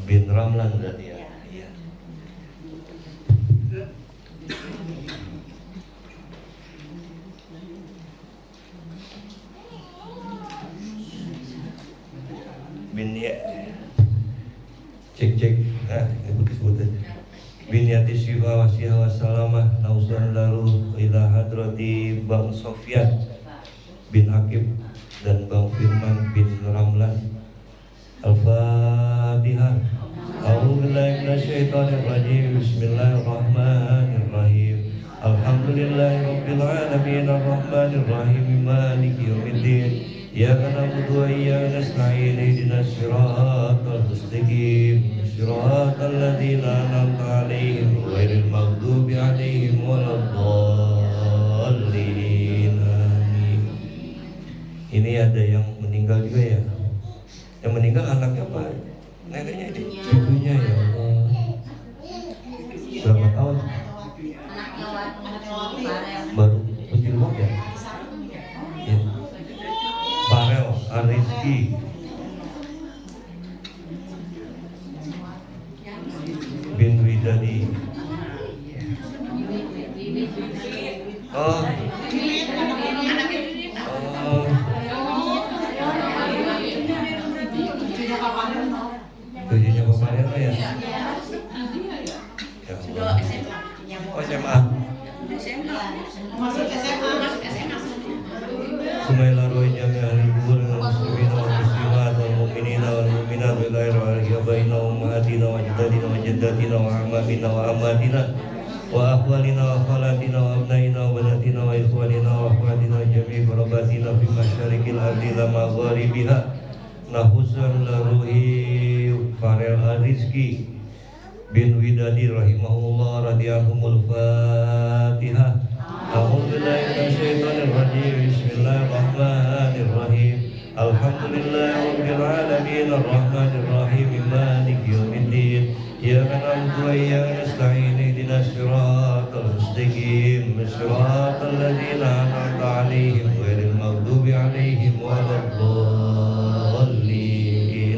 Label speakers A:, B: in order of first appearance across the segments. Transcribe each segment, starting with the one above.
A: bin Ramlan berarti ya. Iya. Bin ya. Cek. Ini disebutnya. Bin yati syifa wa siha wa salamah nausan lalu ila hadrati Bang Sofyan bin Akib dan Bang Firman bin Ramlan. Al-Fatihah. A'udzu billahi minasyaitonir rajim. Bismillahirrahmanirrahim. Alhamdulillahirabbil alamin arrahmanir rahim maliki yaumiddin. Iyyaka na'budu wa iyyaka nasta'in ihdinas siratal mustaqim. Siratal ladzina an'amta 'alaihim ghairil maghdubi 'alaihim waladdallin. Amin. Ini ada yang meninggal juga ya. Yang meninggal anaknya apa? Neneknya ini. Ibunya ya Allah. Berapa tahun? Baru menjelma ya? Ya. Farel Arizki bin Widadi. Oh. Tujuhnya Bapak Reno ya? Ya Allah. Oh SMA. Sumaila rohnya min kubur muslimin wal muslimat wal mu'minina wal mu'minat wa la ilaha baina ummahatina wa jaddatina wa jaddatina wa ammatina wa ammatina wa akhwalina wa khalatina wa abnaina wa banatina wa ikhwanina wa akhwatina jami'i qarabatina fi masyariqil ardi la magharibiha. Nahusan laruhi Farel Arizki bin Widadi rahimahullah radhiyallahu Fatihah. A'udzubillahi minasyaitonir rajim. Bismillahirrahmanirrahim. Alhamdulillahirabbil alamin arrahmanir rahim maliki yaumiddin. Iyyaka na'budu wa iyyaka nasta'in ihdinas siratal mustaqim. Siratal ladzina an'amta 'alaihim ghairil maghdubi 'alaihim waladdallin.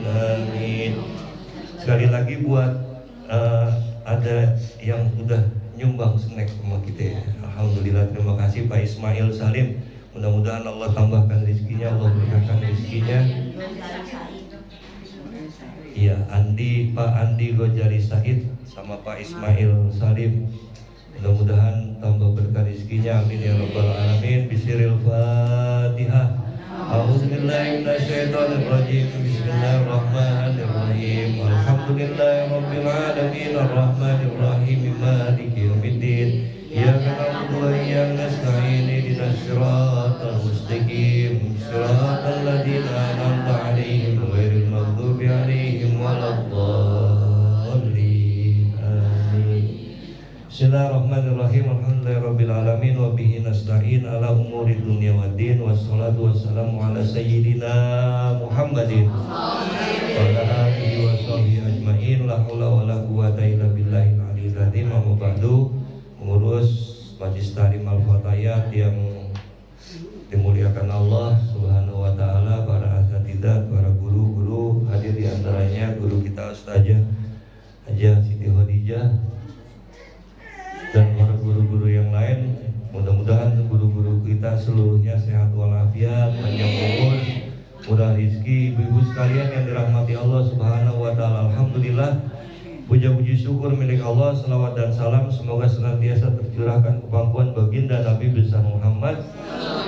A: Amin. Sekali lagi buat ada yang udah nyumbang snack sama kita ya. Alhamdulillah, terima kasih Pak Ismail Salim. Mudah-mudahan Allah tambahkan rezekinya, Allah berkahkan rezekinya. Iya, Pak Andi Gojari Said sama Pak Ismail Salim. Mudah-mudahan tambah berkah rezekinya. Amin ya rabbal alamin. Bismillahil Fatihah. A'udzubillahi minasyaitonir rajim. Bismillahirrahmanirrahim. Alhamdulillahirabbil alamin arrahmanir rahim maliki yaumiddin. Iyyaka na'budu wa iyyaka nasta'in ihdinas siratal mustaqim. Siratal ladzina an'amta 'alaihim ghairil maghdubi 'alaihim waladdallin. Amin. Bismillahirrahmanirrahim. Alhamdulillahirabbil alamin wa bihi nasta'in ala umuri dunya waddin. Wassalatu wassalamu ala sayyidina Muhammadin wa ala alihi wa sahbihi ajmain. La haula wala quwwata illa billahil aliyyil azim. Amma ba'du. Pengurus Majlis Ta'lim Al-Fatayat yang dimuliakan Allah Subhanahu wa taala, para asatidzah, para guru-guru, hadir di antaranya guru kita Ustazah Hajah Siti Khadijah dan para guru-guru yang lain. Mudah-mudahan guru-guru kita seluruhnya sehat walafiat, panjang umur, murah rezeki. Ibu-ibu sekalian yang dirahmati Allah Subhanahu wa taala, alhamdulillah, puja-puji syukur milik Allah, selawat dan salam semoga senantiasa tercurahkan kepangkuan baginda Nabi besar Muhammad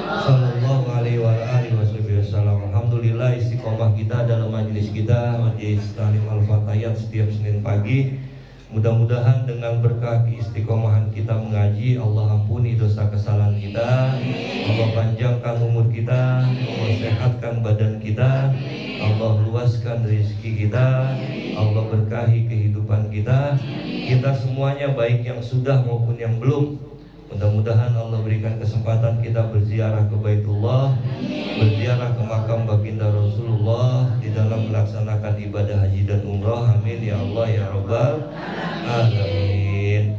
A: sallallahu alaihi wa alihi wasallam. Alhamdulillah, istiqomah kita dalam majelis kita, Majelis Ta'lim Al-Fatayat, setiap Senin pagi. Mudah-mudahan dengan berkah keistiqomahan kita mengaji, Allah ampuni dosa kesalahan kita, Allah panjangkan umur kita, Allah sehatkan badan kita, Allah luaskan rezeki kita, Allah berkahi kehidupan kita. Kita semuanya, baik yang sudah maupun yang belum, mudah-mudahan Allah berikan kesempatan kita berziarah ke Baitullah, berziarah ke makam baginda Rasulullah di dalam melaksanakan ibadah haji dan umrah. Amin ya Allah ya Rabbal alamin.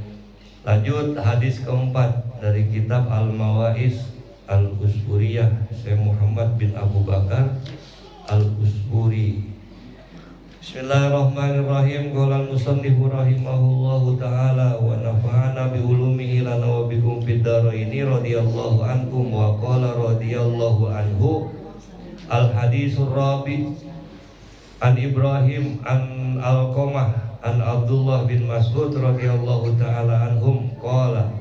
A: Lanjut hadis keempat dari kitab Al-Mawaiz Al-Usburiyah, Syekh Muhammad bin Abu Bakar Al-Usburi. Bismillahirrahmanirrahim. Qala al-musannifu rahimahullahu ta'ala wa nafa'ana bi ulumihi lana wa bikum fid dharaini radhiyallahu ankum wa qala radhiyallahu anhu. Al-haditsur rabi an Ibrahim an Alqamah an Abdullah bin Mas'ud radhiyallahu ta'ala anhum qala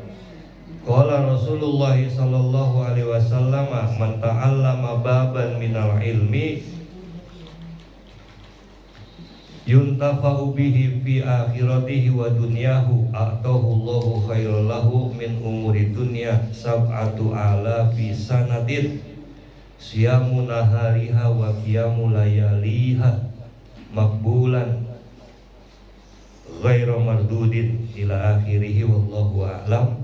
A: Rasulullah sallallahu alaihi wasallam man ta'allama baban minal ilmi yuntafa'u bihi fi akhiratihi wa dunyahu a'tahu Allahu khairan lahu min umuri dunya sab'atu alafi sanatin siyamu nahariha wa qiyamu layaliha makbulan ghairu mardudin ila akhirih wallahu a'lam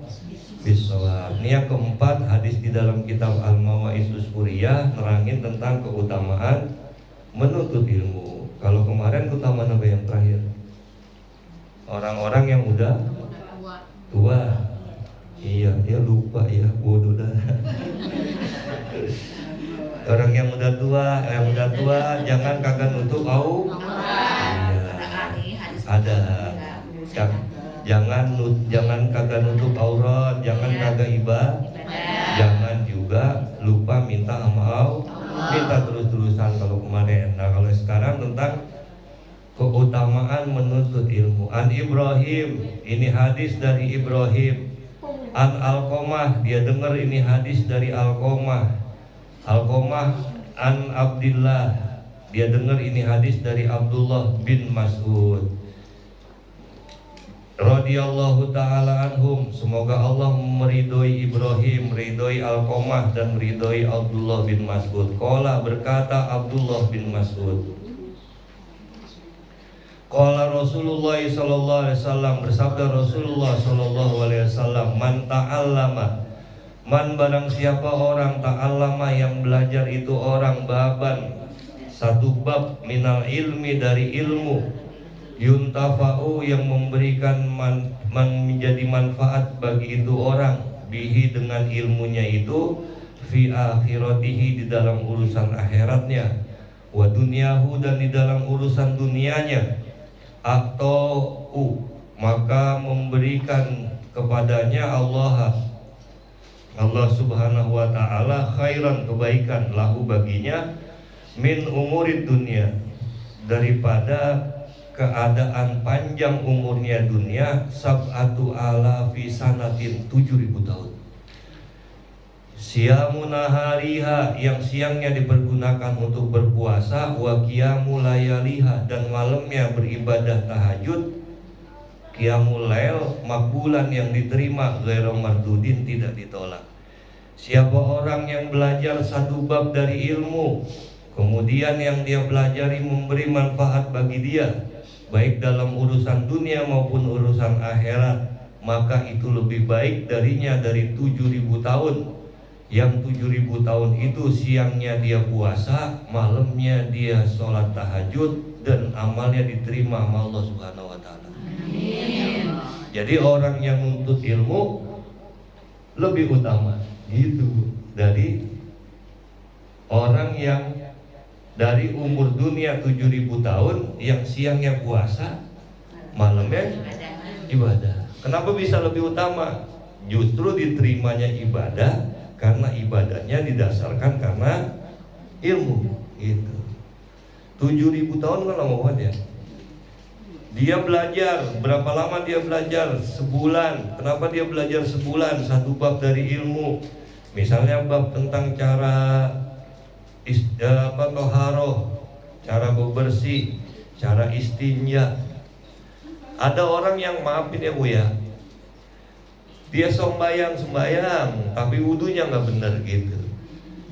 A: bissawab. Ini yang keempat, hadis di dalam kitab Al-Mawaizus Huriyah nerangin tentang keutamaan menuntut ilmu. Kalau kemarin keutamaan apa yang terakhir? Orang-orang yang udah tua. Iya, dia lupa ya, bodoh dah. Orang yang udah tua, jangan kagak nutup aurat. Iya. Ada. Jangan kagak nutup aurat, jangan kagak ibadah. Jangan juga lupa minta sama Allah. Minta terus-terusan kalau kemarin. Nah, kalau sekarang tentang keutamaan menuntut ilmu. An Ibrahim, ini hadis dari Ibrahim. An Alqamah, dia dengar ini hadis dari Alqamah. Alqamah an Abdillah, dia dengar ini hadis dari Abdullah bin Mas'ud radhiyallahu ta'ala anhum. Semoga Allah meridhoi Ibrahim, meridhoi Alqamah dan meridhoi Abdullah bin Mas'ud. Qala, berkata Abdullah bin Mas'ud, qala Rasulullah sallallahu alaihi wasallam, bersabda Rasulullah sallallahu alaihi wasallam, man ta'allama, man barang siapa orang ta'allama yang belajar itu orang baban, satu bab minal ilmi dari ilmu, yuntafa'u yang memberikan menjadi manfaat bagi itu orang, bihi dengan ilmunya itu, fi akhiratihi di dalam urusan akhiratnya, wa dunyahu dan di dalam urusan dunianya, atau maka memberikan kepadanya Allah subhanahu wa ta'ala khairan kebaikan lahu baginya min umurid dunia daripada keadaan panjang umurnya dunia sab'atu alafi sanatin 7.000 tahun. Siyamu nahariha yang siangnya dipergunakan untuk berpuasa, wa qiyamu layaliha dan malamnya beribadah tahajud, qiyamul lail makbulan yang diterima, ghairu mardudin tidak ditolak. Siapa orang yang belajar satu bab dari ilmu, kemudian yang dia pelajari memberi manfaat bagi dia, baik dalam urusan dunia maupun urusan akhirat, maka itu lebih baik darinya dari 7.000 tahun. Yang 7.000 tahun itu siangnya dia puasa, malamnya dia sholat tahajud, dan amalnya diterima sama Allah Subhanahu wa ta'ala. Jadi orang yang menuntut ilmu lebih utama gitu dari orang yang dari umur dunia 7.000 tahun yang siangnya puasa, malamnya ibadah. Kenapa bisa lebih utama? Justru diterimanya ibadah karena ibadahnya didasarkan karena ilmu. Gitu. 7.000 tahun kan lama banget ya. Dia belajar, berapa lama dia belajar? Sebulan. Kenapa dia belajar sebulan? Satu bab dari ilmu. Misalnya bab tentang cara toharoh, cara bebersih, cara istinja. Ada orang yang, maafin ya Bu ya, dia sembayang, tapi wudunya nggak benar gitu.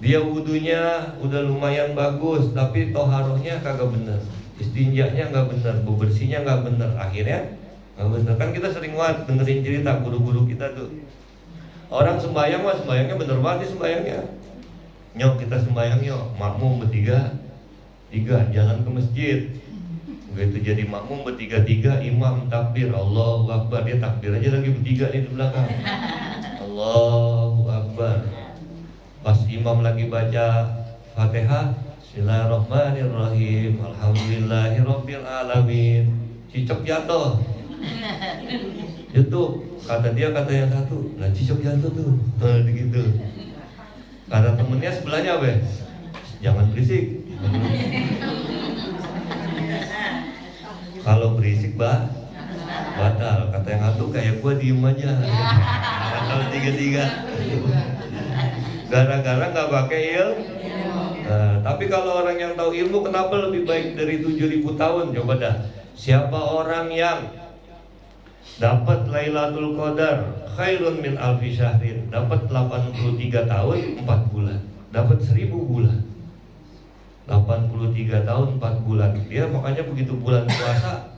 A: Dia wudunya udah lumayan bagus, tapi toharohnya kagak benar, istinjanya nggak benar, bebersihnya nggak benar. Akhirnya nggak benar. Kan kita sering banget dengerin cerita guru-guru kita tuh. Orang sembayang mah sembayangnya bener banget sembayangnya. Nyok kita sembahyang nyok, makmum bertiga, jalan ke masjid. Begitu jadi makmum bertiga, imam takbir, Allahu Akbar, dia takbir aja lagi bertiga nih di belakang. Allahu Akbar. Pas imam lagi baca Fatihah, Bismillahirrahmanirrahim. Alhamdulillahirabbil alamin. Cicok jatuh. YouTube kata yang satu, nah cicok jatuh tuh, gitu. Kata temennya sebelahnya apa? Jangan berisik. Kalau berisik batal. Kata yang satu kayak gua diem aja. Batal tiga. Gara-gara nggak pakai ilmu. Tapi kalau orang yang tahu ilmu, kenapa lebih baik dari 7.000 tahun? Coba dah. Siapa orang yang dapat Lailatul Qadar khairun min alfi syahrin, dapat 83 tahun 4 bulan, dapat 1000 bulan. 83 tahun 4 bulan. Dia makanya begitu bulan puasa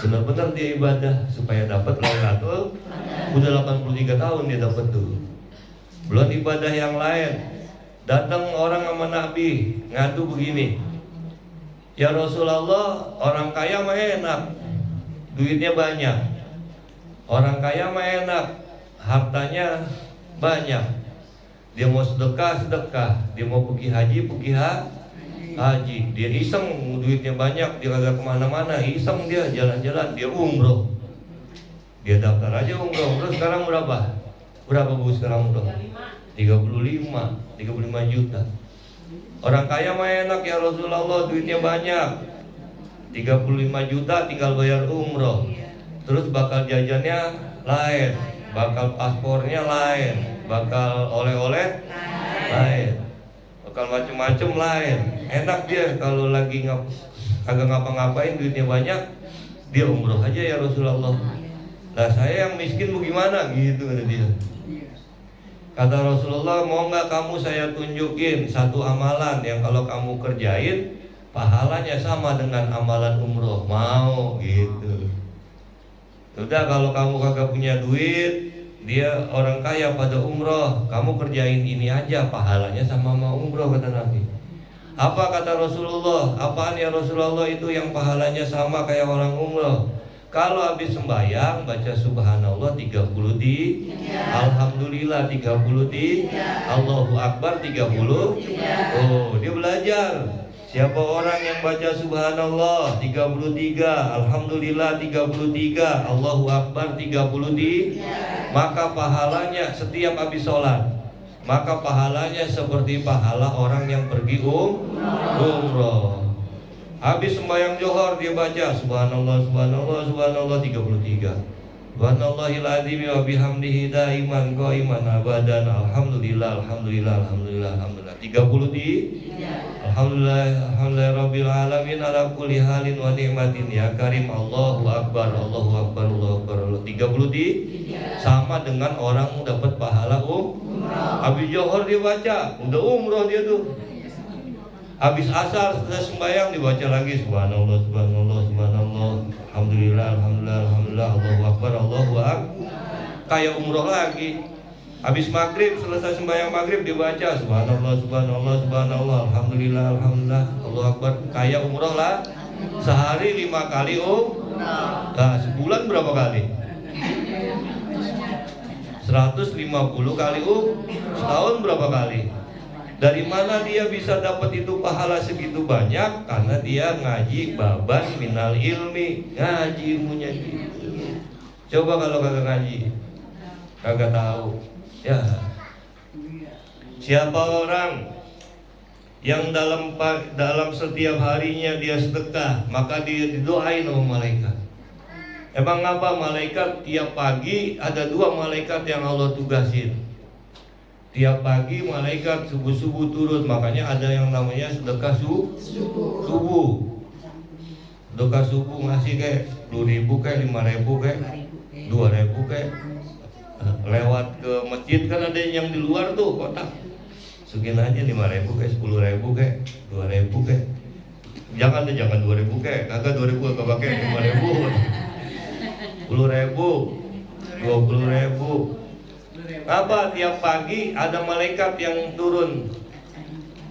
A: benar-benar dia ibadah supaya dapat Lailatul. Udah 83 tahun dia dapat tuh. Belum ibadah yang lain. Datang orang sama Nabi ngadu begini, ya Rasulullah, orang kaya mah enak, duitnya banyak. Orang kaya mah enak, hartanya banyak. Dia mau sedekah, dia mau pergi haji. Dia iseng, duitnya banyak, dia kagak kemana-mana, iseng dia jalan-jalan, dia umroh. Dia daftar aja umroh sekarang berapa? Berapa Bu sekarang umroh? 35 juta. Orang kaya mah enak ya Rasulullah, duitnya banyak, 35 juta tinggal bayar umroh. Terus bakal jajannya lain, bakal paspornya lain, bakal oleh-oleh lain, bakal macem-macem lain. Enak dia kalau lagi kagak ngapa-ngapain, duitnya banyak, dia umroh aja ya Rasulullah. Nah saya yang miskin bagaimana gitu kata dia. Kata Rasulullah, mau nggak kamu saya tunjukin satu amalan yang kalau kamu kerjain pahalanya sama dengan amalan umroh? Mau gitu. Udah, kalau kamu kagak punya duit, dia orang kaya pada umroh, kamu kerjain ini aja, pahalanya sama umroh, kata Nabi. Apa kata Rasulullah? Apaan ya Rasulullah itu yang pahalanya sama kayak orang umroh? Kalau habis sembahyang baca subhanallah 30 alhamdulillah 30 Allahu Akbar 30. Oh, dia belajar. Siapa orang yang baca subhanallah 33, alhamdulillah 33, Allahu Akbar 30, maka pahalanya setiap habis sholat, maka pahalanya seperti pahala orang yang pergi umroh. Habis sembahyang Johor dia baca subhanallah 33, subhanallahil azim wa bihamdihi daiman qaiman abadan, alhamdulillah 30 alhamdulillah rabbil alamin ala kulli halin wa ni'matin ya karim, Allahu akbar 30 sama dengan orang dapat pahala habis Johor dia baca, udah umroh dia tuh. Habis asar selesai sembahyang dibaca lagi subhanallah alhamdulillah Allahu akbar kayak umroh lagi. Habis maghrib selesai sembahyang maghrib dibaca subhanallah alhamdulillah Allahu akbar kayak umroh lah. Sehari 5 kali nah sebulan berapa kali? 150 kali setahun berapa kali? Dari mana dia bisa dapat itu pahala segitu banyak? Karena dia ngaji baban minal ilmi, ngaji ilmunya gitu. Coba kalau kagak ngaji, kagak tahu. Ya, siapa orang yang dalam setiap harinya dia sedekah, maka dia didoain sama malaikat. Emang apa malaikat? Tiap pagi ada 2 malaikat yang Allah tugasin. Tiap pagi malaikat subuh-subuh turun, makanya ada yang namanya sedekah subuh. Sedekah subuh ngasih kayak 10.000 kayak 5.000 kayak 2.000 kayak lewat ke masjid kan ada yang di luar tuh kotak. Segini aja 5.000 kayak 10.000 kayak 2.000 kayak. Jangan 2.000 kayak, kagak 2.000 kagak pakai 5.000. 10.000, 20.000. Apa tiap pagi ada malaikat yang turun.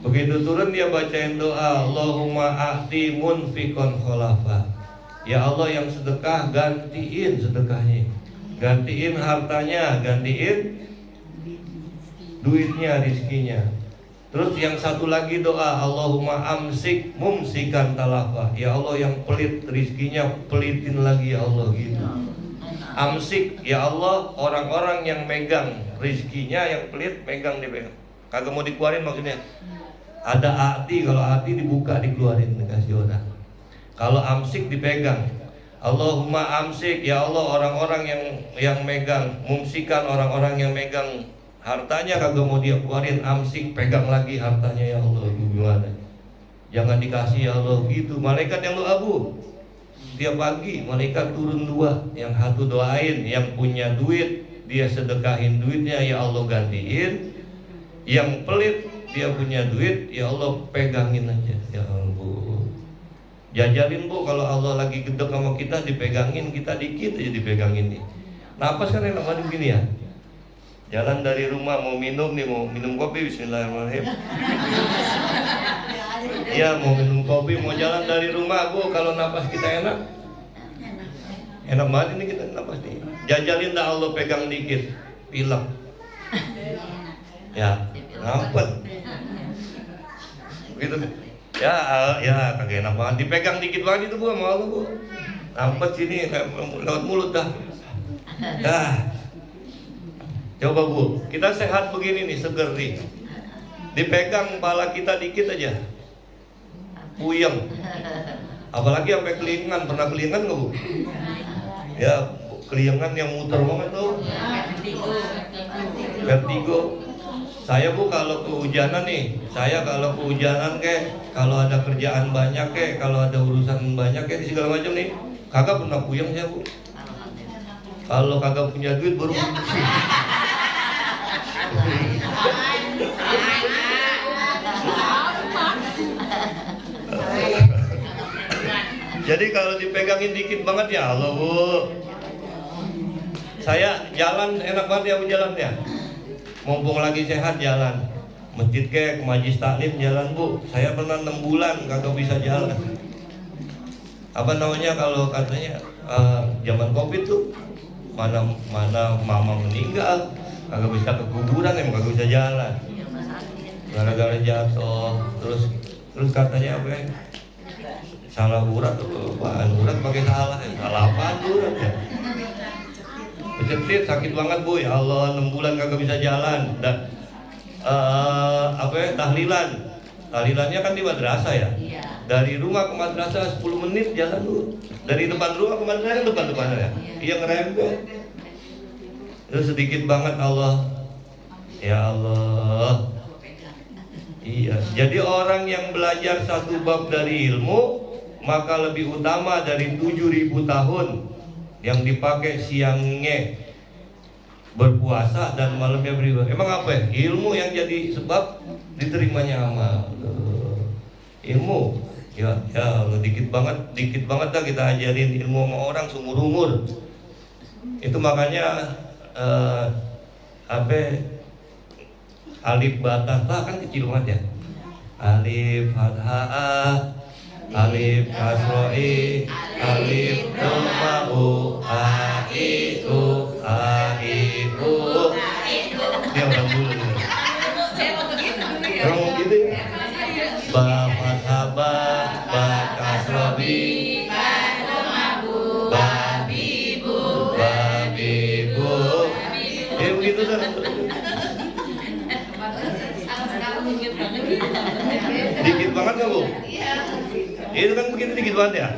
A: Begitu turun dia bacain doa, Allahumma a'ti munfiqan khalafa. Ya Allah yang sedekah gantiin sedekahnya, gantiin hartanya, gantiin duitnya, rizkinya. Terus yang satu lagi doa, Allahumma amsik mumsikan talafa. Ya Allah yang pelit rizkinya pelitin lagi ya Allah gitu. Amsik ya Allah, orang-orang yang megang rizkinya yang pelit megang dipegang. Kagak mau dikeluarin maksudnya. Ada hati, kalau hati dibuka dikeluarin dikasih orang. Kalau amsik dipegang. Allahumma amsik ya Allah, orang-orang yang megang, mumsikan orang-orang yang megang hartanya kagak mau dia keluarin, amsik pegang lagi hartanya ya Allah. Gimana? Jangan dikasih ya Allah gitu. Malaikat yang doa bu, tiap pagi malaikat turun dua, yang satu doain, yang punya duit dia sedekahin duitnya ya Allah gantiin, yang pelit dia punya duit ya Allah pegangin aja ya Allah. Jajalin bu, kalau Allah lagi gedek sama kita dipegangin, kita dikit aja dipegangin nih. Napas kan enak banget begini ya. Jalan dari rumah mau minum nih, mau minum kopi, bismillahirrahmanirrahim. Iya mau minum kopi, mau jalan dari rumah bu, kalau napas kita enak banget ini kita napas nih. Jajalin dah Allah pegang dikit, pilek. Ya, ngampet. Gitu. Ya kagak enak banget, dipegang dikit banget itu bu sama Allah bu. Ngampet sini lewat mulut dah. Dah. Coba bu, kita sehat begini nih, seger nih. Dipegang kepala kita dikit aja, puyeng. Apalagi sampai kelingan, pernah kelingan nggak bu? Ya, kelingan yang muter banget tuh. Vertigo. Saya bu kalau kehujanan nih, kalau ada kerjaan banyak kalau ada urusan banyak segala macam nih, kagak pernah puyeng saya bu. Kalau kagak punya duit baru jadi kalau dipegangin dikit banget ya Allah bu. Saya jalan enak banget ya bu jalannya. Mumpung lagi sehat jalan. Masjid ke majlis taklim jalan bu. Saya pernah 6 bulan kagak bisa jalan. Apa namanya kalau katanya zaman Covid tuh mana mama meninggal, kagak bisa ke kuburan, emang kagak bisa jalan gara-gara jatuh. Terus katanya apa ya, salah urat atau apaan, urat pakai salah apaan urat ya, kecetit sakit banget bu ya Allah. 6 bulan kagak bisa jalan. Dan tahlilannya kan di madrasah ya, dari rumah ke madrasah 10 menit jalan bu. Dari depan rumah ke madrasah depan ya, iya ngerempet. Itu sedikit banget Allah. Ya Allah. Iya. Jadi orang yang belajar satu bab dari ilmu, maka lebih utama dari 7.000 tahun yang dipakai siangnya berpuasa dan malamnya beribadah. Emang apa ya? Ilmu yang jadi sebab diterimanya amal. Ilmu. Ya Allah, dikit banget dah kita ajarin ilmu sama orang seumur umur. Itu makanya alif batas kan kecil banget ya. Alif fathah, alif kasroi, alif dhamma, a i u. Dia udah dulu. Kamu gitu ya? Ba fathah ba kasrobi, begitu kan? Dikit banget nggak bu? Itu kan begitu dikit banget ya.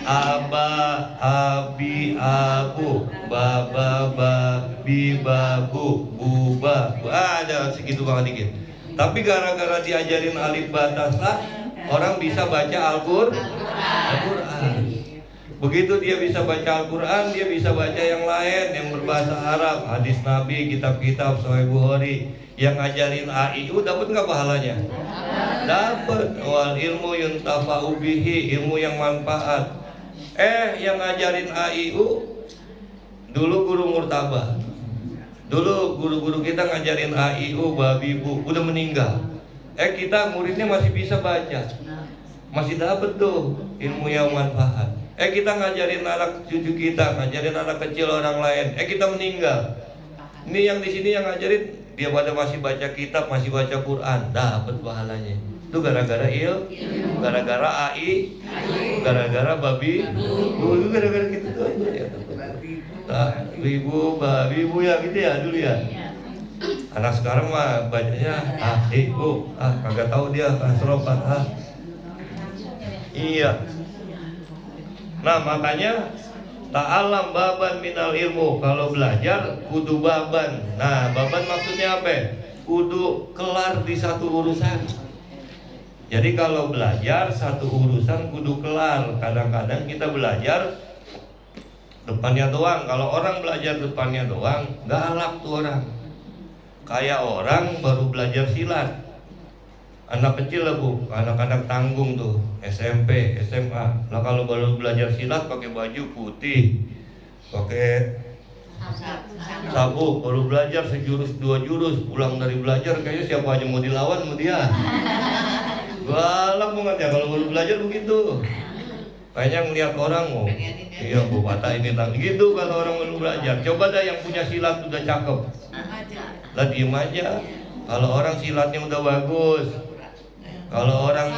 A: Aba, abi, abu, baba, babi, babu, buba. Ada segitu banget dikit. Tapi gara-gara diajarin alif bataslah, orang bisa baca Al-Quran. Begitu dia bisa baca Al-Quran, dia bisa baca yang lain yang berbahasa Arab, hadis Nabi, kitab-kitab Sahih Bukhari. Yang ngajarin AIU dapat nggak pahalanya? Dapat. Wal ilmu yuntafa'u bihi, ilmu yang manfaat. Yang ngajarin AIU dulu guru Murtabah. Dulu guru-guru kita ngajarin AIU, babi bu, udah meninggal. Kita muridnya masih bisa baca, masih dapat tuh ilmu yang manfaat. Kita ngajarin anak cucu kita, ngajarin anak kecil orang lain. Kita meninggal. Ini yang di sini yang ngajarin dia pada masih baca kitab, masih baca Quran, dapat pahalanya. Itu gara-gara gara-gara AI, gara-gara babi, itu gara-gara gitu tuh aja ya. Nah, ibu ya gitu ya dulu ya. Anak sekarang mah bacanya ibu, kagak tahu dia asrofat Iya. Nah makanya ta'alam baban minal ilmu. Kalau belajar kudu baban. Nah baban maksudnya apa? Kudu kelar di satu urusan. Jadi kalau belajar satu urusan kudu kelar. Kadang-kadang kita belajar depannya doang. Kalau orang belajar depannya doang, galak tuh orang. Kayak orang baru belajar silat. Anak kecil lah bu, anak-anak tanggung tuh, SMP, SMA. Nah kalau baru belajar silat pakai baju putih, pakai sabuk, baru belajar sejurus dua jurus, pulang dari belajar kayaknya siapa aja mau dilawan sama dia. Galak banget ya kalau baru belajar begitu. Kayaknya ngeliat orang mau, iya bu patah ini tang, gitu kalau orang baru belajar. Coba dah yang punya silat udah cakep, lah diem aja. Kalau orang silatnya udah bagus. Kalau orang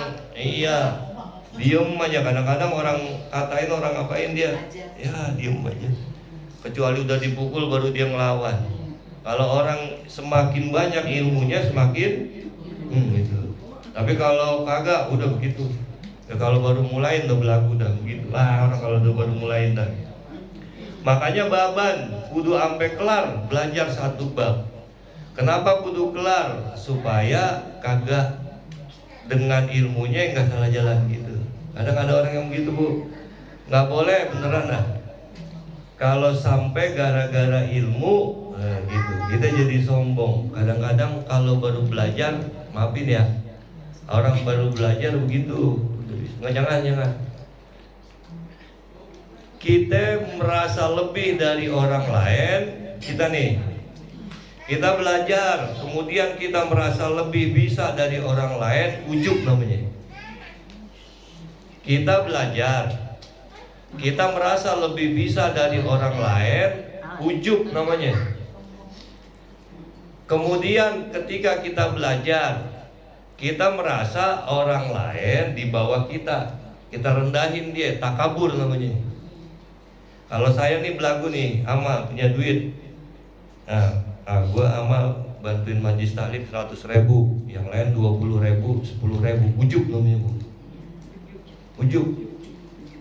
A: diem aja. Kadang-kadang orang katain, orang ngapain dia, ya diem aja. Kecuali udah dipukul baru dia ngelawan. Kalau orang semakin banyak ilmunya semakin gitu. Tapi kalau kagak udah begitu. Ya, kalau baru mulai udah berlaku dah begitu. Orang kalau udah baru mulai dah. Makanya baban kudu ampe kelar belajar satu bab. Kenapa kudu kelar? Supaya kagak dengan ilmunya nggak salah jalan gitu. Kadang ada orang yang begitu bu, nggak boleh beneran dah. Kalau sampai gara-gara ilmu, gitu, kita jadi sombong. Kadang-kadang kalau baru belajar, maafin ya, orang baru belajar begitu, jangan. Kita merasa lebih dari orang lain, kita belajar, kemudian kita merasa lebih bisa dari orang lain, ujub namanya. Kita belajar, kita merasa lebih bisa dari orang lain, ujub namanya. Kemudian ketika kita belajar, kita merasa orang lain di bawah kita rendahin dia, takabur namanya. Kalau saya nih belagu nih, punya duit. Gue amal bantuin majlis taklim 100.000, yang lain 20.000, 10.000, ujub namanya bu. Ujub.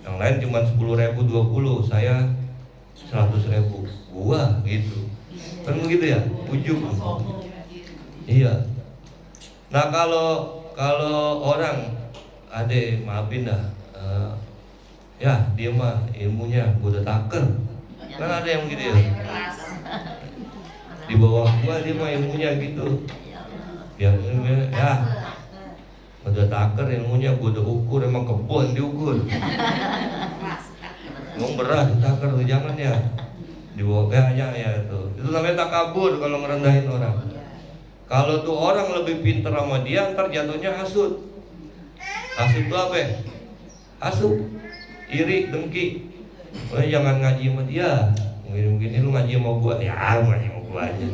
A: Yang lain cuma 10.000, 20, saya 100.000. Gua gitu. Kan begitu ya? Ujub. Iya. Nah kalau orang maafin dah. Ya dia mah ilmunya gua udah taker. Kan ada yang gitu ya. Di bawah gua dia mah ilmunya gitu. Ya udah taker ilmunya, gua udah ukur, emang kebun diukur. Ngomong beras taker tuh, jangan ya. Di bawah ya itu namanya takabur kalau ngerendahin orang. Kalau tuh orang lebih pintar sama dia, ntar jatuhnya hasud. Hasud tuh apa? Hasud, iri, dengki. Jangan ngaji sama dia. Mungkin lu ngaji sama gua, ya ngaji sama gua aja.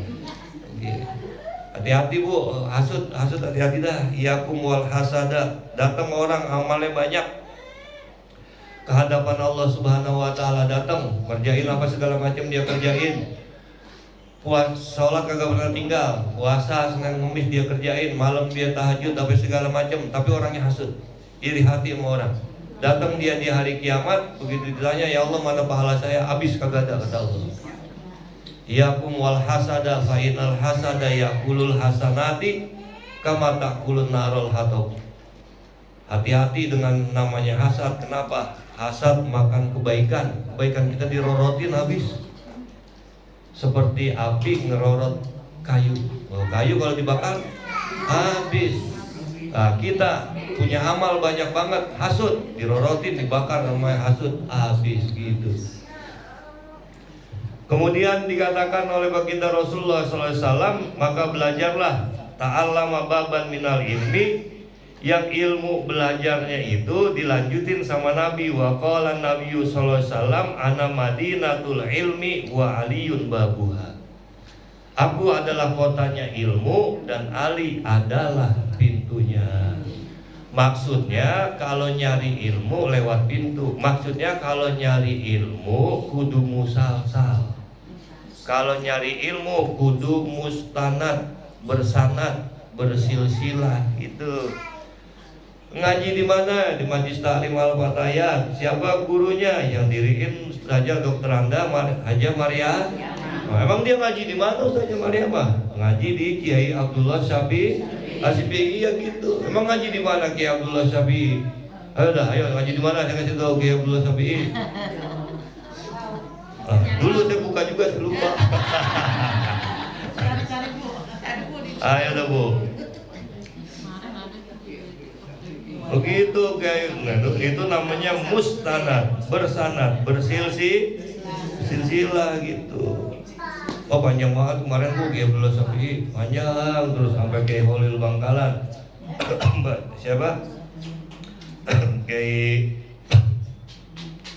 A: Hati-hati bu, hasud hati-hati dah. Iyakum wal hasada. Datang orang amalnya banyak ke hadapan Allah Subhanahu wa taala, datang kerjain apa segala macam dia kerjain. Sholat kagak pernah tinggal, puasa Senin Kamis dia kerjain, malam dia tahajud apa segala macam, tapi orangnya hasud, iri hati sama orang. Datang dia di hari kiamat, begitu ditanya, ya Allah mana pahala saya, habis kagak ada, kata Allah. Iyakum wal hasada fa innal hasada yaqulul hasanati kama taqulun narul hatab. Hati-hati dengan namanya hasad. Kenapa? Hasad makan kebaikan kita dirorotin habis. Seperti api ngerorot kayu. Kayu kalau dibakar habis. Nah, kita punya amal banyak banget, hasud dirorotin, dibakar namanya hasud, habis gitu. Kemudian dikatakan oleh baginda Rasulullah SAW, maka belajarlah ta'allama baban minal ilmi, yang ilmu belajarnya itu dilanjutin sama Nabi. Wa qala Nabiyyu sallallahu alaihi wasallam ana madinatul ilmi wa aliyun babuha. Aku adalah kotanya ilmu dan Ali adalah pintunya. Maksudnya kalau nyari ilmu lewat pintu. Maksudnya kalau nyari ilmu kudu musalsal. Kalau nyari ilmu kudu mustanad, bersanad, bersilsilah. Itu ngaji di mana? Di Majlis Taklim Al-Fatayat. Siapa gurunya? Yang diriin saja Dr. Anda Haja Maria. Nah, emang dia ngaji di mana Ustazah Maria mah? Ngaji di Kiai Abdullah Syafi'i ya gitu. Emang ngaji di mana Kiai Abdullah Syafi'i? Ayo ngaji di mana? Saya kasih tahu Kiai Abdullah Syafi'i. Dulu saya buka juga saya lupa. Ayo dah Bu. Begitu kayak itu namanya mustanad, bersanad, silsilah gitu. Oh panjang banget kemarin Bu Kiai Abdullah Syafi'i, panjang terus sampai Kiai Holil Bangkalan. Siapa? Kiai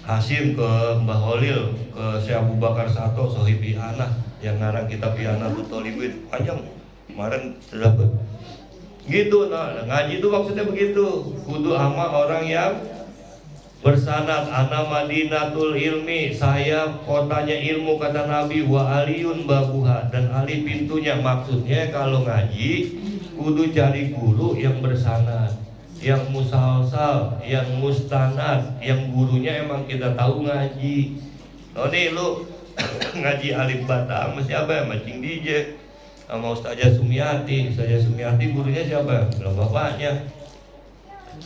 A: Hasim ke Mbah Holil, ke Syekh Abu Bakar Sato, Sohib Ihanah yang ngarang kitab Ihanah Tolibin, panjang kemarin dapat. Gitu, nah ngaji itu maksudnya begitu. Kudu ama orang yang bersanad. Ana Madinatul Ilmi, saya kotanya ilmu kata Nabi. Wa Aliun babuha, dan Ali pintunya. Maksudnya kalau ngaji kudu cari guru yang bersanad, yang musalsal, yang mustanad, yang gurunya emang kita tahu ngaji. Oh nih lu ngaji alif bata sama siapa ya? Macing DJ sama Ustazah Sumiati. Ustazah Sumiati gurunya siapa? Belum bapaknya.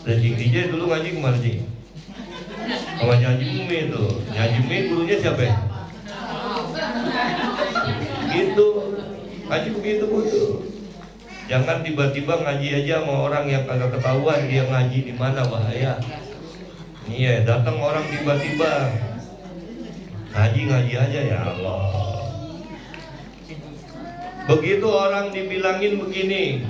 A: Macing DJ dulu ngaji kemana sih? Sama Nyaji Umi itu. Nyaji Umi gurunya siapa ya? Gitu. Ngaji begitu tuh. Jangan tiba-tiba ngaji aja sama orang yang kagak ketahuan dia ngaji di mana, bahaya. Iya, datang orang tiba-tiba ngaji aja ya Allah. Begitu orang dibilangin begini,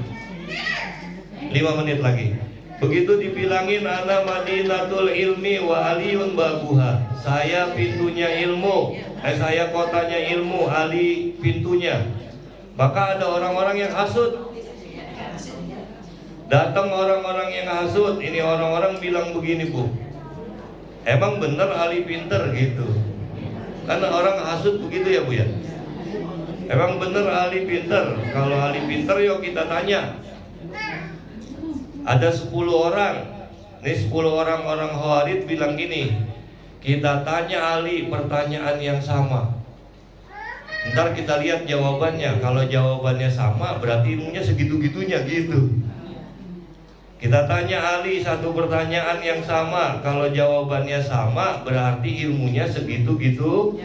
A: 5 menit lagi. Begitu dibilangin ana Madinatul Ilmi wa Aliun babuha, saya pintunya ilmu, saya kotanya ilmu, Ali pintunya. Maka ada orang-orang yang hasud. Datang orang-orang yang hasud. Ini orang-orang bilang begini Bu, emang bener Ali pinter gitu. Karena orang hasud begitu ya Bu ya. Emang bener Ali pinter. Kalau Ali pinter yuk kita tanya. Ada 10 orang. Ini 10 orang Khawarij bilang gini, kita tanya Ali pertanyaan yang sama, ntar kita lihat jawabannya. Kalau jawabannya sama berarti ilmunya segitu-gitunya gitu. Kita tanya Ali satu pertanyaan yang sama, kalau jawabannya sama berarti ilmunya segitu-gitu.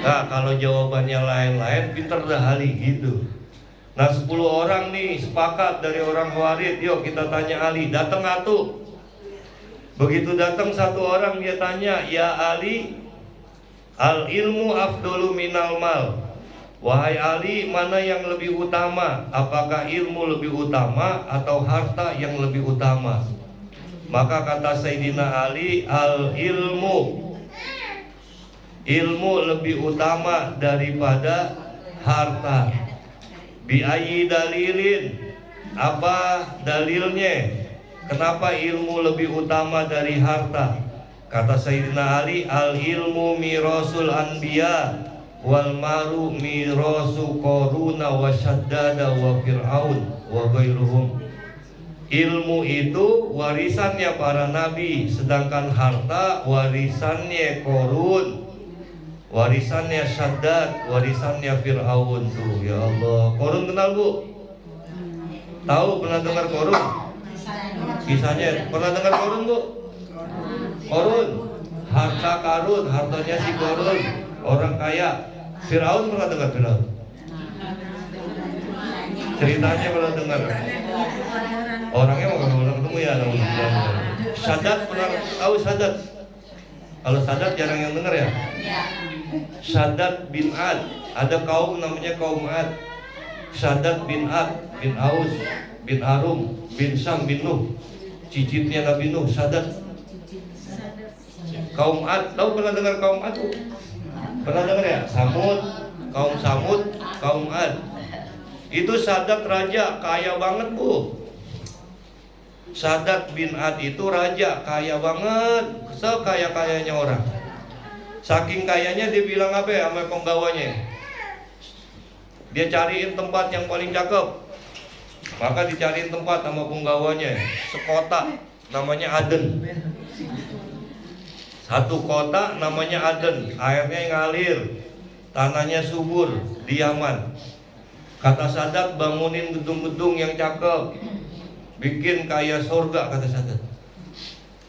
A: Nah kalau jawabannya lain-lain, pinter dah Ali gitu. Nah 10 orang nih sepakat dari orang Khawarij, yuk kita tanya Ali. Datang atuh. Begitu datang satu orang dia tanya, ya Ali, al ilmu afdolu minal mal. Wahai Ali, mana yang lebih utama? Apakah ilmu lebih utama atau harta yang lebih utama? Maka kata Sayyidina Ali, al ilmu lebih utama daripada harta. Bi'ayyi dalilin, apa dalilnya? Kenapa ilmu lebih utama dari harta? Kata Sayyidina Ali, al ilmu mirasul anbiya wal maru mirasu Qaruna wa Syaddada wa Fir'aun wa ghairuhum. Ilmu itu warisannya para nabi, sedangkan harta warisannya Qarun, warisannya Syaddad, warisannya Fir'aun tuh. Ya Allah, Qarun kenal Bu? Tahu, pernah dengar Qarun? Kisahnya, pernah dengar Qarun Bu? Qarun, harta karun, hartanya si Qarun, orang kaya. Fir'aun pernah dengar Fir'aun? Ceritanya pernah dengar? Orangnya mau pernah ketemu ya? Syaddad pernah tahu Syaddad? Kalau Syaddad jarang yang dengar ya? Syaddad bin Ad, ada kaum namanya kaum Ad. Syaddad bin Ad, bin Aus, bin Arum, bin Sam, bin Nuh, cicitnya Nabi Nuh, Syaddad. Kaum Ad, tahu pernah dengar kaum Ad? Pernah dengar ya? Samud, kaum Ad. Itu Sadat raja, kaya banget bu. Sadat bin Ad itu raja, kaya banget, sekaya-kayanya orang. Saking kayanya dia bilang apa ya sama penggawanya? Dia cariin tempat yang paling cakep. Maka dicariin tempat sama penggawanya, sekota namanya Aden. Satu kota namanya Aden, airnya ngalir, tanahnya subur di Yaman. Kata Sadat, bangunin gedung-gedung yang cakep, bikin kayak surga, kata Sadat.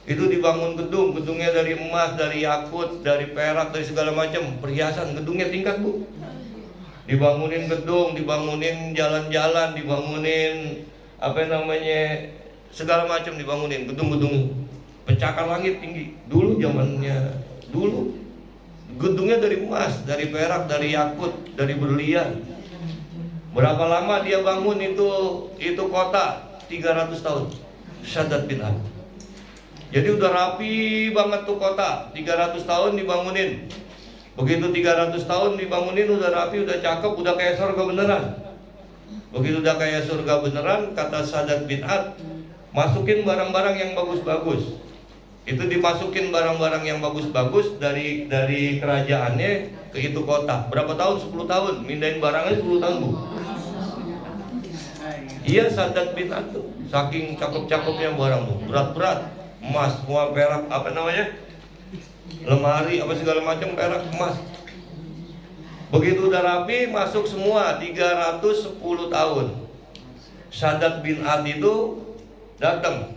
A: Itu dibangun gedung, gedungnya dari emas, dari yakut, dari perak, dari segala macam perhiasan. Gedungnya tingkat bu. Dibangunin gedung, dibangunin jalan-jalan, dibangunin apa namanya segala macam dibangunin gedung-gedung pencakar langit tinggi. Dulu zamannya dulu gedungnya dari emas, dari perak, dari yakut, dari berlian. Berapa lama dia bangun itu kota? 300 tahun. Sadat bin Ad. Jadi udah rapi banget tuh kota. 300 tahun dibangunin. Begitu 300 tahun dibangunin udah rapi, udah cakep, udah kayak surga beneran. Begitu udah kayak surga beneran, kata Sadat bin Ad, masukin barang-barang yang bagus-bagus. Itu dimasukin barang-barang yang bagus-bagus dari kerajaannya ke itu kota. Berapa tahun? 10 tahun. Mindahin barangnya 10 tahun bu. Iya Sadat bin Ad tuh, saking cakep-cakepnya barang tuh, berat-berat, emas, semua perak, apa namanya, lemari, apa segala macam perak, emas. Begitu udah rapi, masuk semua 310 tahun. Sadat bin Ad itu datang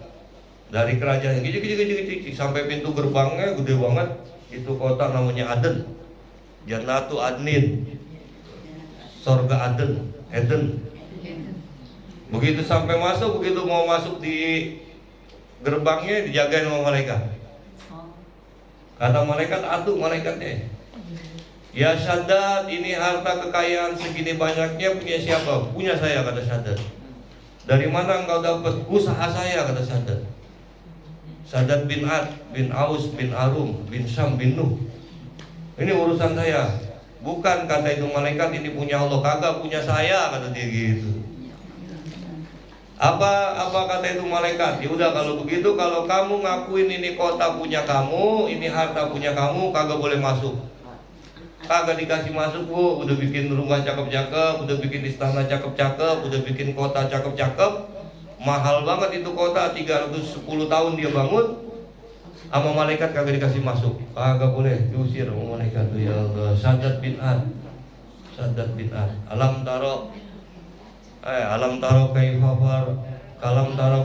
A: dari kerajaan kecil sampai pintu gerbangnya gede banget. Itu kota namanya Aden, Jannatu Adnin, surga Aden, Eden. Begitu sampai masuk, begitu mau masuk di gerbangnya dijagain sama malaikat. Kata malaikat, atuh malaikatnya, ya Sadat, ini harta kekayaan segini banyaknya punya siapa? Punya saya, kata Sadat. Dari mana engkau dapat? Usaha saya, kata Sadat. Sadat bin Ad, bin Aus, bin Arum, bin Syam, bin Nuh. Ini urusan saya. Bukan, kata itu malaikat, ini punya Allah. Kagak, punya saya, kata dia gitu. Apa kata itu malaikat? Ya udah kalau begitu, kalau kamu ngakuin ini kota punya kamu, ini harta punya kamu, kagak boleh masuk. Kagak dikasih masuk bu. Udah bikin rumah cakep-cakep, udah bikin istana cakep-cakep, udah bikin kota cakep-cakep, mahal banget itu kota, 310 tahun dia bangun. Sama malaikat kagak dikasih masuk, kagak boleh, diusir sama malaikat tuh. Ya Allah. Sadat bin Ad, Sadat bin Ad. Alam taro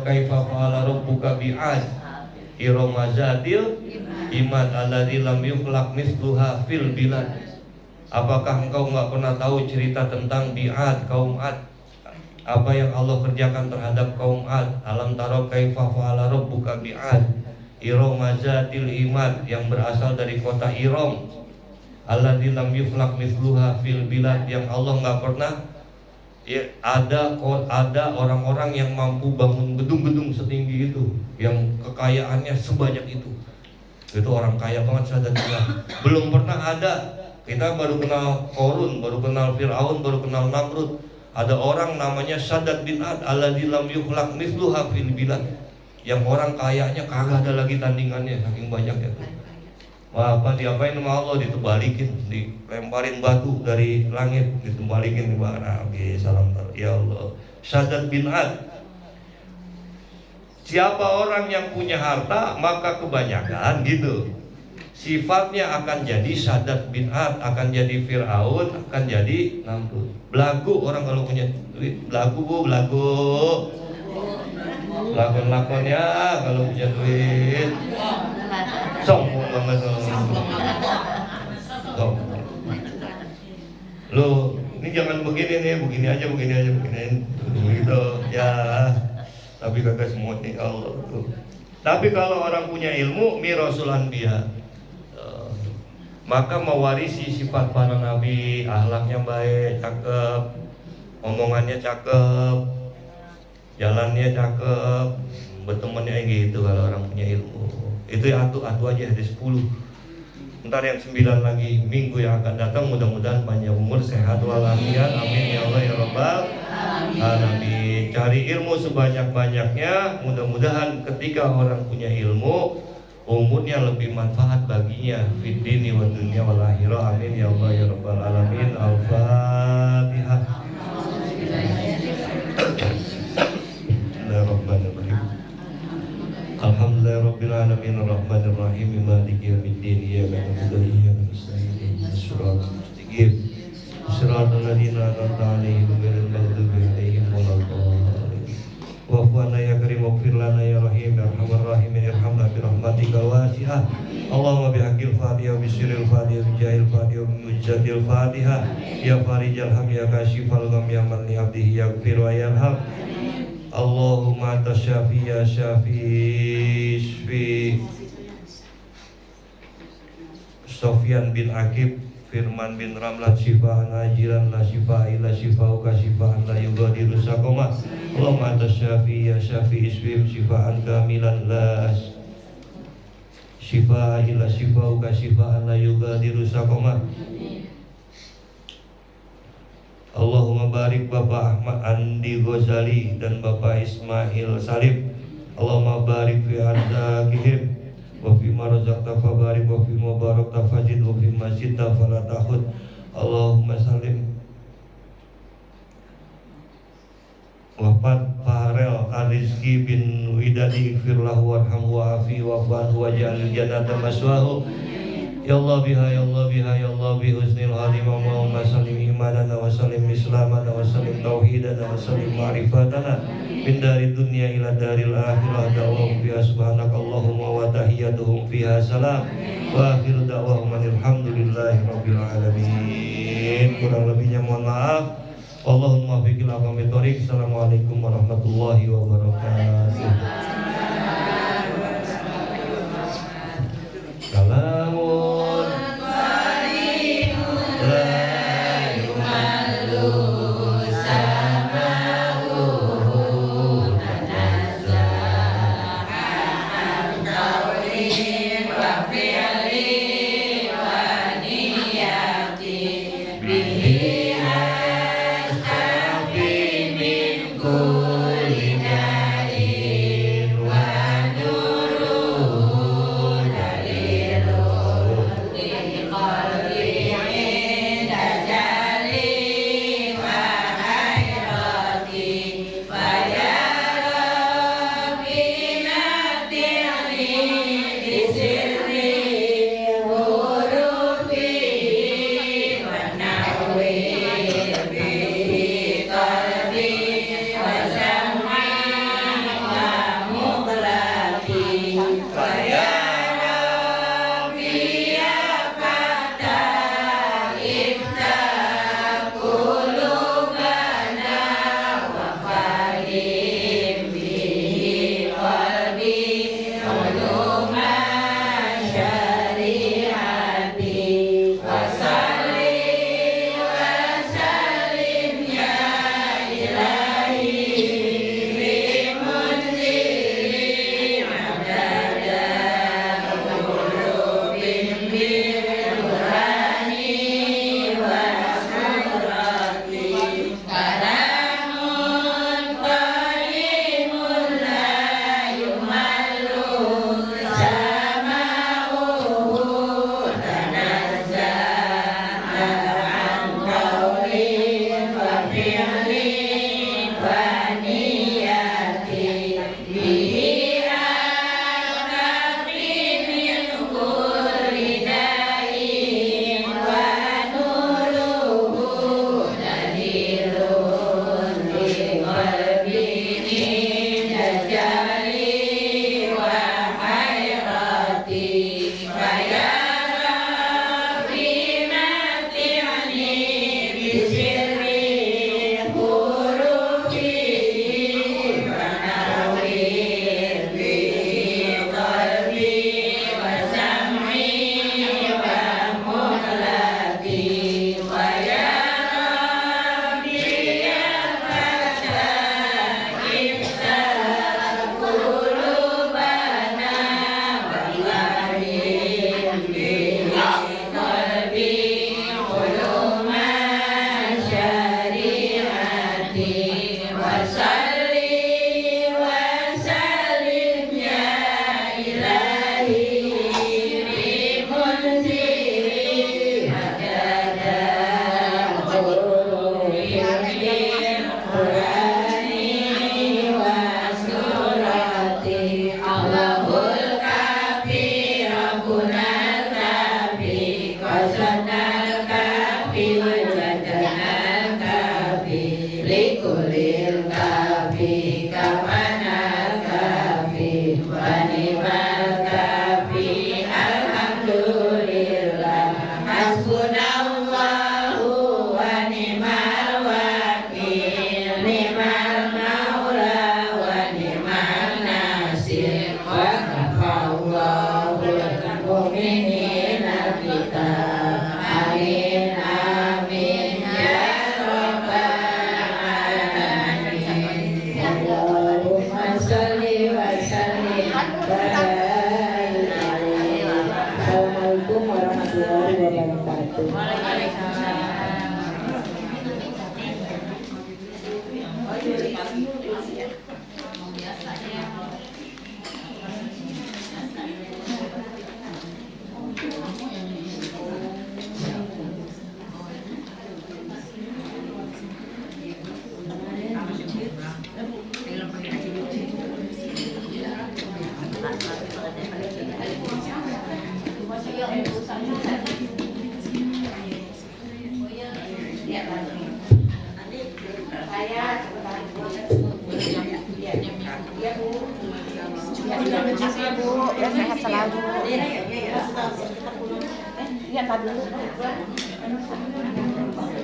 A: kaifa fa'ala rabbuka bi'ad Irama zatil imad alladzi lam yukhlaq mithluha fil bilad. Apakah engkau enggak pernah tahu cerita tentang Bi'ad, kaum Ad? Apa yang Allah kerjakan terhadap kaum Ad? Alam taro kaifa fa'ala rabbuka bi'ad Irama zatil imad, yang berasal dari kota Iram, alladzi lam yukhlaq mithluha fil bilad, yang Allah enggak pernah ya, ada orang-orang yang mampu bangun gedung-gedung setinggi itu, yang kekayaannya sebanyak itu. Itu orang kaya banget Sadat bin Ad. Belum pernah ada. Kita baru kenal Korun, baru kenal Fir'aun, baru kenal Namrud. Ada orang namanya Sadat bin Ad, alladzi lam yukhlaq mithluha fil bilad, yang orang kayanya kagak ada lagi tandingannya, saking banyaknya tuh. Wah, apa diapain sama Allah? Ditebalikin, dilemparin batu dari langit, ditebalikin ke bawah. Salam ya Allah. Sadat bin Ad. Siapa orang yang punya harta, maka kebanyakan gitu, sifatnya akan jadi Sadat bin Ad, akan jadi Fir'aun, akan jadi Namrud. Belagu orang kalau punya duit, belagu bu, belagu. Lakon-lakonnya kalau punya duit. Sombong banget lo. Ini jangan begini nih, begini aja gitu ya. Tapi kagak semua nih Allah tuh. Tapi kalau orang punya ilmu, mirasul anbiya, maka mewarisi sifat para nabi, akhlaknya baik, cakep, omongannya cakep, jalannya cakep, bertemannya gitu. Kalau orang punya ilmu itu ya atu aja ada 10. Ntar yang 9 lagi minggu yang akan datang, mudah-mudahan panjang umur, sehat walafiat, amin ya Allah ya Rabbal Alamin. Cari ilmu sebanyak-banyaknya. Mudah-mudahan ketika orang punya ilmu, umurnya lebih manfaat baginya fid dini wa dunya wal akhirah. Amin ya Allah ya rabbal alamin. Al-Fatihah. Bismillahirrahmanirrahim. Alhamdulillahirabbil alamin arrahmanir rahim maliki yaumiddin iyyaka na'budu wa iyyaka nasta'in ihdinas siratal mustaqim siratal ladzina an'amta 'alaihim ghairil maghdubi 'alaihim waladdallin. Wa'fu 'anna ya karim waghfir lana ya rahim ya arhamar rahimin irhamna bi rahmatika wasi'ah. Allahumma bihaqqil Fatihah wa bisirril Fatihah wa bijahil Fatihah wa bimujjadil Fatihah ya farijal ham ya kashifal gham ya man li 'abdihi yaghfir wa yarham. Allahumma anta syafi ya syafi isfi Sofyan bin Akib Firman bin Ramlan syifaan ajilan la syifa illa syifauka syifaan la yugadiru saqama. Allahumma anta syafi ya syafi isfi syifaan kamilan la syifa illa syifauka syifaan la yugadiru saqama. Allahumma barik Bapak Ahmad Andi Ghazali dan Bapak Ismail Salim. Allahumma barik fi arzaqihim wa fi ma razaqta fabarik wa fi ma barakta fajid wa fi ma zidta fala tahud. Allahumma salim wafat Farel Arizki bin Widadi ighfirlahu warhamhu wa'afi wa'afu waj'alil jannata maswahu. Ya Allah biha ya Allah biha ya Allah bi husnil khatimah. Allahumma sallim imanana wa sallim islamana wa sallim tauhidana wa sallim ma'rifatana min dari dunya ila daril akhirah. Da'wahum fiha subhanaka Allahumma wa tahiyyatuhum fiha salam wa akhiru da'wahum alhamdulillahi rabbil alamin. Kurang lebihnya mohon maaf. Allahumma fiqil aqamit thoriq. Assalamualaikum warahmatullahi wabarakatuh. Salamun la yumallu sama'u tanazzaha al-tawrin wa fi'li wa niyati bihi astafi min kulli darin
B: wabarakatuh. Terima kasih Bu, ya sehat selalu. Iya, tadi dulu.